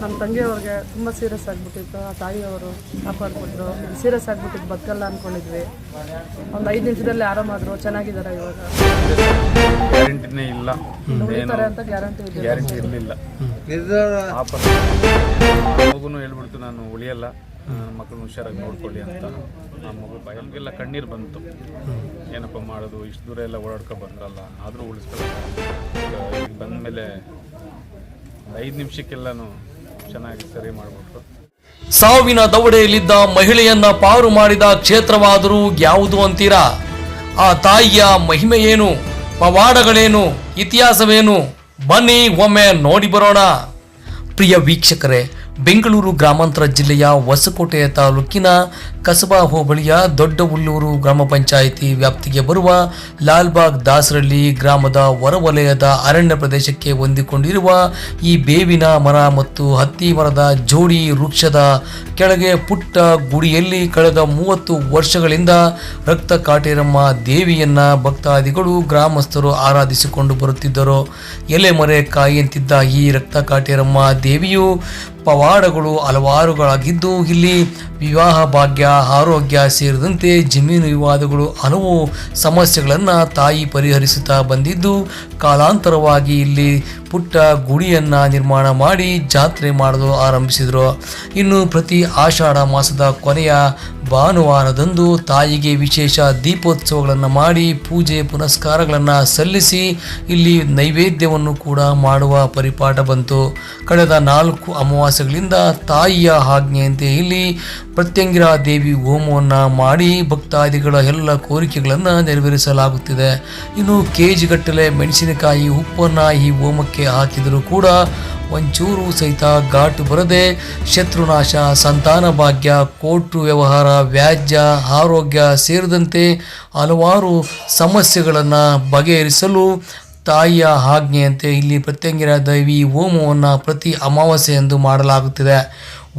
ನಮ್ಮ ತಂಗಿಯವ್ರಿಗೆ ತುಂಬ ಸೀರಿಯಸ್ ಆಗಿಬಿಟ್ಟಿತ್ತು. ಆ ತಾಯಿಯವರು ಕಾಪಾಡ್ಕೊಟ್ರು. ಸೀರಿಯಸ್ ಆಗಿಬಿಟ್ಟಿದ್ದು ಬದುಕಲ್ಲ ಅಂದ್ಕೊಂಡಿದ್ವಿ. ಒಂದು 5 ನಿಮಿಷದಲ್ಲಿ ಆರಾಮಾದ್ರು, ಚೆನ್ನಾಗಿದ್ದಾರೆ ಇವಾಗ. ಗ್ಯಾರಂಟಿನೇ ಇಲ್ಲ, ಉಳಿತಾರೆ ಅಂತ ಗ್ಯಾರಂಟಿ ಇರಲಿಲ್ಲ. ಮಗುನು ಹೇಳ್ಬಿಡ್ತು, ನಾನು ಉಳಿಯಲ್ಲ, ಮಕ್ಕಳನ್ನ ಹುಷಾರಾಗಿ ನೋಡ್ಕೊಳ್ಳಿ ಅಂತ. ಆ ಮಗು ನಮಗೆಲ್ಲ ಕಣ್ಣೀರು ಬಂತು. ಏನಪ್ಪ ಮಾಡೋದು, ಇಷ್ಟು ದೂರ ಎಲ್ಲ ಓಡಾಡ್ಕೊ ಬಂದ್ರಲ್ಲ, ಆದರೂ ಉಳಿಸ್ಕೊಳ್ಳೋದು. ಬಂದ ಮೇಲೆ 5 ನಿಮಿಷಕ್ಕೆಲ್ಲನೂ ಚೆನ್ನಾಗಿ ಸರಿ ಮಾಡಿಬಿಟ್ರು. ಸಾವಿನ ದವಡೆಯಲ್ಲಿದ್ದ ಮಹಿಳೆಯನ್ನ ಪಾರು ಮಾಡಿದ ಕ್ಷೇತ್ರವಾದರೂ ಯಾವುದು ಅಂತೀರಾ? ಆ ತಾಯಿಯ ಮಹಿಮೆ ಏನು, ಪವಾಡಗಳೇನು, ಇತಿಹಾಸವೇನು? ಬನ್ನಿ ಒಮ್ಮೆ ನೋಡಿ ಬರೋಣ. ಪ್ರಿಯ ವೀಕ್ಷಕರೇ, ಬೆಂಗಳೂರು ಗ್ರಾಮಾಂತರ ಜಿಲ್ಲೆಯ ಹೊಸಕೋಟೆ ತಾಲೂಕಿನ ಕಸಬಾ ಹೋಬಳಿಯ ದೊಡ್ಡಹುಲ್ಲೂರು ಗ್ರಾಮ ಪಂಚಾಯಿತಿ ವ್ಯಾಪ್ತಿಗೆ ಬರುವ ಲಾಲ್ಬಾಗ್ ದಾಸರಳ್ಳಿ ಗ್ರಾಮದ ಹೊರವಲಯದ ಅರಣ್ಯ ಪ್ರದೇಶಕ್ಕೆ ಹೊಂದಿಕೊಂಡಿರುವ ಈ ಬೇವಿನ ಮರ ಮತ್ತು ಹತ್ತಿ ಮರದ ಜೋಡಿ ವೃಕ್ಷದ ಕೆಳಗೆ ಪುಟ್ಟ ಗುಡಿಯಲ್ಲಿ ಕಳೆದ 30 ವರ್ಷಗಳಿಂದ ರಕ್ತ ಕಾಟೇರಮ್ಮ ದೇವಿಯನ್ನ ಭಕ್ತಾದಿಗಳು ಗ್ರಾಮಸ್ಥರು ಆರಾಧಿಸಿಕೊಂಡು ಬರುತ್ತಿದ್ದರು. ಎಲೆಮರೆ ಕಾಯಿಯಂತಿದ್ದ ಈ ರಕ್ತ ಕಾಟೇರಮ್ಮ ದೇವಿಯು ಪವಾಡಗಳು ಹಲವಾರುಗಳಾಗಿದ್ದು, ಇಲ್ಲಿ ವಿವಾಹ ಭಾಗ್ಯ, ಆರೋಗ್ಯ ಸೇರಿದಂತೆ ಜಮೀನು ವಿವಾದಗಳು ಹಲವು ಸಮಸ್ಯೆಗಳನ್ನು ತಾಯಿ ಪರಿಹರಿಸುತ್ತಾ ಬಂದಿದ್ದು, ಕಾಲಾಂತರವಾಗಿ ಇಲ್ಲಿ ಪುಟ್ಟ ಗುಡಿಯನ್ನು ನಿರ್ಮಾಣ ಮಾಡಿ ಜಾತ್ರೆ ಮಾಡಲು ಆರಂಭಿಸಿದರು. ಇನ್ನು ಪ್ರತಿ ಆಷಾಢ ಮಾಸದ ಕೊನೆಯ ಭಾನುವಾರದಂದು ತಾಯಿಗೆ ವಿಶೇಷ ದೀಪೋತ್ಸವಗಳನ್ನು ಮಾಡಿ ಪೂಜೆ ಪುನಸ್ಕಾರಗಳನ್ನು ಸಲ್ಲಿಸಿ ಇಲ್ಲಿ ನೈವೇದ್ಯವನ್ನು ಕೂಡ ಮಾಡುವ ಪರಿಪಾಠ ಬಂತು. ಕಳೆದ 4 ಅಮಾವಾಸ್ಯೆಗಳಿಂದ ತಾಯಿಯ ಆಜ್ಞೆಯಂತೆ ಇಲ್ಲಿ ಪ್ರತ್ಯಂಗಿರಾ ದೇವಿ ಹೋಮವನ್ನು ಮಾಡಿ ಭಕ್ತಾದಿಗಳ ಎಲ್ಲ ಕೋರಿಕೆಗಳನ್ನು ನೆರವೇರಿಸಲಾಗುತ್ತಿದೆ. ಇನ್ನು ಕೆಜಿಗಟ್ಟಲೆ ಮೆಣಸಿನಕಾಯಿ ಉಪ್ಪನ್ನು ಈ ಹೋಮಕ್ಕೆ ಹಾಕಿದರೂ ಕೂಡ ಒಂಚೂರು ಸಹಿತ ಘಾಟು ಬರದೆ ಶತ್ರುನಾಶ, ಸಂತಾನ ಭಾಗ್ಯ, ಕೋರ್ಟು ವ್ಯವಹಾರ, ವ್ಯಾಜ್ಯ, ಆರೋಗ್ಯ ಸೇರಿದಂತೆ ಹಲವಾರು ಸಮಸ್ಯೆಗಳನ್ನು ಬಗೆಹರಿಸಲು ತಾಯಿಯ ಆಜ್ಞೆಯಂತೆ ಇಲ್ಲಿ ಪ್ರತ್ಯಂಗಿರಾ ದೇವಿ ಹೋಮವನ್ನು ಪ್ರತಿ ಅಮಾವಾಸ್ಯೆಯಂದು ಮಾಡಲಾಗುತ್ತಿದೆ.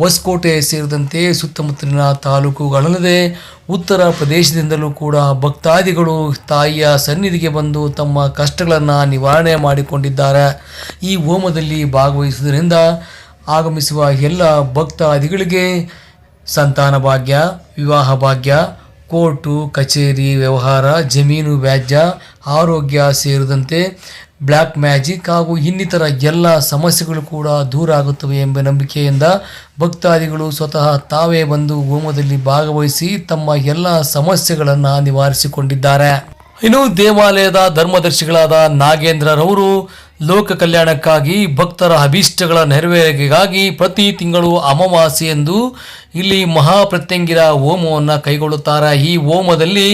ಹೊಸಕೋಟೆ ಸೇರಿದಂತೆ ಸುತ್ತಮುತ್ತಲಿನ ತಾಲೂಕುಗಳಲ್ಲದೆ ಉತ್ತರ ಪ್ರದೇಶದಿಂದಲೂ ಕೂಡ ಭಕ್ತಾದಿಗಳು ತಾಯಿಯ ಸನ್ನಿಧಿಗೆ ಬಂದು ತಮ್ಮ ಕಷ್ಟಗಳನ್ನು ನಿವಾರಣೆ ಮಾಡಿಕೊಂಡಿದ್ದಾರೆ. ಈ ಹೋಮದಲ್ಲಿ ಭಾಗವಹಿಸುವುದರಿಂದ ಆಗಮಿಸುವ ಎಲ್ಲ ಭಕ್ತಾದಿಗಳಿಗೆ ಸಂತಾನ ಭಾಗ್ಯ, ವಿವಾಹ ಭಾಗ್ಯ, ಕೋರ್ಟು ಕಚೇರಿ ವ್ಯವಹಾರ, ಜಮೀನು ವ್ಯಾಜ್ಯ, ಆರೋಗ್ಯ ಸೇರಿದಂತೆ ಬ್ಲ್ಯಾಕ್ ಮ್ಯಾಜಿಕ್ ಹಾಗೂ ಇನ್ನಿತರ ಎಲ್ಲ ಸಮಸ್ಯೆಗಳು ಕೂಡ ದೂರ ಆಗುತ್ತವೆ ಎಂಬ ನಂಬಿಕೆಯಿಂದ ಭಕ್ತಾದಿಗಳು ಸ್ವತಃ ತಾವೇ ಬಂದು ಹೋಮದಲ್ಲಿ ಭಾಗವಹಿಸಿ ತಮ್ಮ ಎಲ್ಲ ಸಮಸ್ಯೆಗಳನ್ನು ನಿವಾರಿಸಿಕೊಂಡಿದ್ದಾರೆ. ಇನ್ನು ದೇವಾಲಯದ ಧರ್ಮದರ್ಶಿಗಳಾದ ನಾಗೇಂದ್ರರವರು ಲೋಕ ಕಲ್ಯಾಣಕ್ಕಾಗಿ ಭಕ್ತರ ಅಭೀಷ್ಟಗಳ ನೆರವೇರಿಕೆಗಾಗಿ ಪ್ರತಿ ತಿಂಗಳು ಅಮಾವಾಸ್ಯೆಯಂದು ಇಲ್ಲಿ ಮಹಾಪ್ರತ್ಯಂಗಿರಾ ಹೋಮವನ್ನು ಕೈಗೊಳ್ಳುತ್ತಾರೆ. ಈ ಹೋಮದಲ್ಲಿ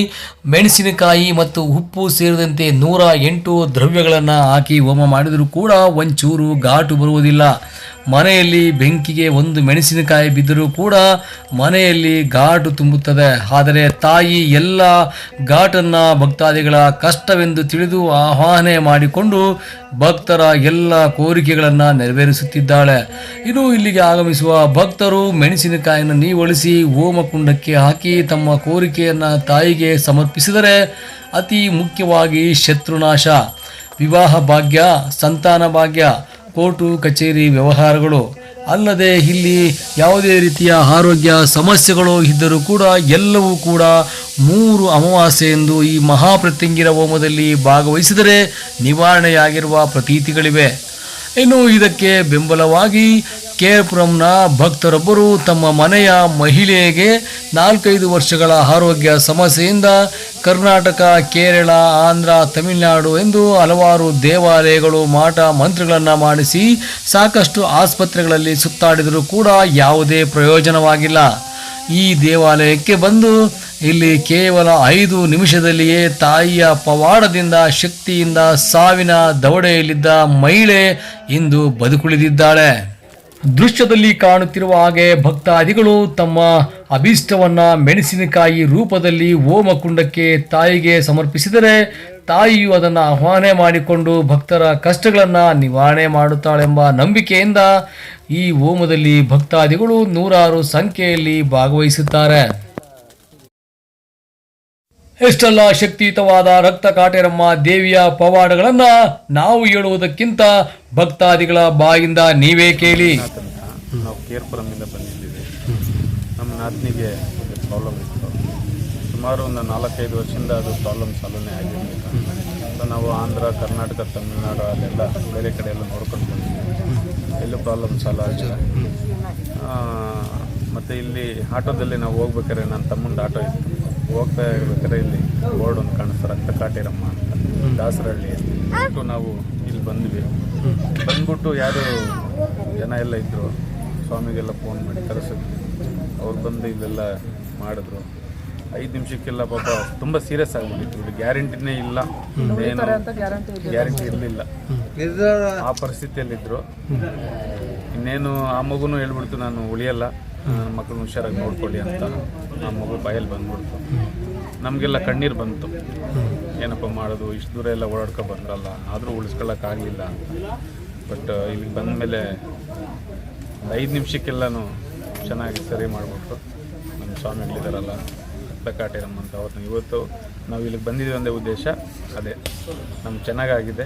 ಮೆಣಸಿನಕಾಯಿ ಮತ್ತು ಉಪ್ಪು ಸೇರಿದಂತೆ 108 ದ್ರವ್ಯಗಳನ್ನು ಹಾಕಿ ಹೋಮ ಮಾಡಿದರೂ ಕೂಡ ಒಂಚೂರು ಘಾಟು ಬರುವುದಿಲ್ಲ. ಮನೆಯಲ್ಲಿ ಬೆಂಕಿಗೆ 1 ಮೆಣಸಿನಕಾಯಿ ಬಿದ್ದರೂ ಕೂಡ ಮನೆಯಲ್ಲಿ ಘಾಟು ತುಂಬುತ್ತದೆ. ಆದರೆ ತಾಯಿ ಎಲ್ಲ ಘಾಟನ್ನು ಭಕ್ತಾದಿಗಳ ಕಷ್ಟವೆಂದು ತಿಳಿದು ಆಹ್ವಾನ ಮಾಡಿಕೊಂಡು ಭಕ್ತರ ಎಲ್ಲ ಕೋರಿಕೆಗಳನ್ನು ನೆರವೇರಿಸುತ್ತಿದ್ದಾಳೆ. ಇನ್ನು ಇಲ್ಲಿಗೆ ಆಗಮಿಸುವ ಭಕ್ತರು ಮೆಣಸಿನಕಾಯಿಯನ್ನು ನೀವಳಿಸಿ ಹೋಮಕುಂಡಕ್ಕೆ ಹಾಕಿ ತಮ್ಮ ಕೋರಿಕೆಯನ್ನು ತಾಯಿಗೆ ಸಮರ್ಪಿಸಿದರೆ ಅತಿ ಮುಖ್ಯವಾಗಿ ಶತ್ರುನಾಶ, ವಿವಾಹ ಭಾಗ್ಯ, ಸಂತಾನ ಭಾಗ್ಯ, ಕೋರ್ಟು ಕಚೇರಿ ವ್ಯವಹಾರಗಳು ಅಲ್ಲದೆ ಇಲ್ಲಿ ಯಾವುದೇ ರೀತಿಯ ಆರೋಗ್ಯ ಸಮಸ್ಯೆಗಳು ಇದ್ದರೂ ಕೂಡ ಎಲ್ಲವೂ ಕೂಡ 3 ಅಮಾವಾಸ್ಯೆಯಂದು ಈ ಮಹಾಪ್ರತ್ಯಂಗಿರಾ ಹೋಮದಲ್ಲಿ ಭಾಗವಹಿಸಿದರೆ ನಿವಾರಣೆಯಾಗಿರುವ ಪ್ರತೀತಿಗಳಿವೆ. ಇನ್ನು ಇದಕ್ಕೆ ಬೆಂಬಲವಾಗಿ ಕೇರ್ಪುರಂನ ಭಕ್ತರೊಬ್ಬರು ತಮ್ಮ ಮನೆಯ ಮಹಿಳೆಗೆ 4-5 ವರ್ಷಗಳ ಆರೋಗ್ಯ ಸಮಸ್ಯೆಯಿಂದ ಕರ್ನಾಟಕ, ಕೇರಳ, ಆಂಧ್ರ, ತಮಿಳುನಾಡು ಎಂದು ಹಲವಾರು ದೇವಾಲಯಗಳು ಮಾಟ ಮಂತ್ರಗಳನ್ನು ಮಾಡಿಸಿ ಸಾಕಷ್ಟು ಆಸ್ಪತ್ರೆಗಳಲ್ಲಿ ಸುತ್ತಾಡಿದರೂ ಕೂಡ ಯಾವುದೇ ಪ್ರಯೋಜನವಾಗಿಲ್ಲ. ಈ ದೇವಾಲಯಕ್ಕೆ ಬಂದು ಇಲ್ಲಿ ಕೇವಲ 5 ನಿಮಿಷದಲ್ಲಿಯೇ ತಾಯಿಯ ಪವಾಡದಿಂದ ಶಕ್ತಿಯಿಂದ ಸಾವಿನ ದವಡೆಯಲ್ಲಿದ್ದ ಮಹಿಳೆ ಇಂದು ಬದುಕುಳಿದಿದ್ದಾಳೆ. ದೃಶ್ಯದಲ್ಲಿ ಕಾಣುತ್ತಿರುವ ಹಾಗೆ ಭಕ್ತಾದಿಗಳು ತಮ್ಮ ಅಭೀಷ್ಟವನ್ನ ಮೆಣಸಿನಕಾಯಿ ರೂಪದಲ್ಲಿ ಹೋಮಕುಂಡಕ್ಕೆ ತಾಯಿಗೆ ಸಮರ್ಪಿಸಿದರೆ ತಾಯಿಯು ಅದನ್ನು ಆಹ್ವಾನ ಮಾಡಿಕೊಂಡು ಭಕ್ತರ ಕಷ್ಟಗಳನ್ನು ನಿವಾರಣೆ ಮಾಡುತ್ತಾಳೆಂಬ ನಂಬಿಕೆಯಿಂದ ಈ ಹೋಮದಲ್ಲಿ ಭಕ್ತಾದಿಗಳು 100 ಸಂಖ್ಯೆಯಲ್ಲಿ ಭಾಗವಹಿಸುತ್ತಾರೆ. ಎಷ್ಟೆಲ್ಲ ಶಕ್ತಿಯುತವಾದ ರಕ್ತ ಕಾಟೇರಮ್ಮ ದೇವಿಯ ಪವಾಡಗಳನ್ನು ನಾವು ಹೇಳುವುದಕ್ಕಿಂತ ಭಕ್ತಾದಿಗಳ ಬಾಯಿಂದ ನೀವೇ ಕೇಳಿ. ನಾವು ಕೇರ್ಪುರಮಿಂದ ಬಂದಿದ್ದೀವಿ. ನಮ್ಮ ನಾದಿನಿಗೆ ಪ್ರಾಬ್ಲಮ್ ಇತ್ತು. ಸುಮಾರು ಒಂದು 4-5 ವರ್ಷದಿಂದ ಅದು ಪ್ರಾಬ್ಲಮ್ ಸಾಲ್ವೇ ಆಗಿರಲಿಲ್ಲ. ಸೊ ನಾವು ಆಂಧ್ರ, ಕರ್ನಾಟಕ, ತಮಿಳುನಾಡು ಅಲ್ಲೆಲ್ಲ ಬೇರೆ ಕಡೆ ಎಲ್ಲ ನೋಡ್ಕೊಂಡು ಬಂದಿದ್ದೀವಿ. ಎಲ್ಲೂ ಪ್ರಾಬ್ಲಮ್ ಸಾಲ್ವ್ ಆಗಿಲ್ಲ. ಮತ್ತು ಇಲ್ಲಿ ಆಟೋದಲ್ಲಿ ನಾವು ಹೋಗ್ಬೇಕಾದ್ರೆ ನನ್ನ ತಮ್ಮಂದು ಆಟೋ ಇತ್ತು. ಹೋಗ್ತಾ ಇರ್ಬೇಕಾದ್ರೆ ಇಲ್ಲಿ ಬೋರ್ಡ್ ಒಂದು ಕಾಣಿಸ್ತು, ರಕ್ತ ಕಾಟೇರಮ್ಮ ಅಂತ, ದಾಸರಹಳ್ಳಿಯಲ್ಲಿ. ನಾವು ಇಲ್ಲಿ ಬಂದ್ವಿ. ಬಂದ್ಬಿಟ್ಟು ಯಾರು ಜನ ಎಲ್ಲ ಇದ್ದರು, ಸ್ವಾಮಿಗೆಲ್ಲ ಫೋನ್ ಮಾಡಿ ಕರೆಸಿದ್ವಿ. ಅವ್ರು ಬಂದು ಇಲ್ಲೆಲ್ಲ ಮಾಡಿದ್ರು. 5 ನಿಮಿಷಕ್ಕೆಲ್ಲ ಪಾಪ ತುಂಬ ಸೀರಿಯಸ್ ಆಗಿಬಿಟ್ಟಿತ್ತು. ಇಲ್ಲಿ ಗ್ಯಾರಂಟಿನೇ ಇಲ್ಲ, ಏನು ಗ್ಯಾರಂಟಿ ಇರಲಿಲ್ಲ. ಆ ಪರಿಸ್ಥಿತಿಯಲ್ಲಿದ್ದರು. ಇನ್ನೇನು ಆ ಮಗುನೂ ಹೇಳ್ಬಿಡ್ತು, ನಾನು ಉಳಿಯಲ್ಲ, ನನ್ನ ಮಕ್ಕಳನ್ನ ಹುಷಾರಾಗಿ ನೋಡ್ಕೊಳ್ಳಿ ಅಂತ. ಆ ಮಗು ಬಾಯಲ್ಲಿ ಬಂದ್ಬಿಡ್ತು. ನಮಗೆಲ್ಲ ಕಣ್ಣೀರು ಬಂತು. ಏನಪ್ಪ ಮಾಡೋದು, ಇಷ್ಟು ದೂರ ಎಲ್ಲ ಓಡಾಡ್ಕೊ ಬಂದ್ರಲ್ಲ, ಆದರೂ ಉಳಿಸ್ಕೊಳ್ಳೋಕ್ಕಾಗಲಿಲ್ಲ ಅಂತ. ಬಟ್ ಇಲ್ಲಿಗೆ ಬಂದಮೇಲೆ 5 ನಿಮಿಷಕ್ಕೆಲ್ಲನೂ ಚೆನ್ನಾಗಿ ಸರಿ ಮಾಡಿಬಿಟ್ರು. ನಮ್ಮ ಸ್ವಾಮಿಗಳಿದಾರಲ್ಲ ಕಾಟೇರಮ್ಮ ಅಂತ, ಅವತ್ತು ಇವತ್ತು ನಾವು ಇಲ್ಲಿಗೆ ಬಂದಿದ್ದೀವಿ ಒಂದೇ ಉದ್ದೇಶ, ಅದೇ ನಮ್ಗೆ ಚೆನ್ನಾಗಾಗಿದೆ.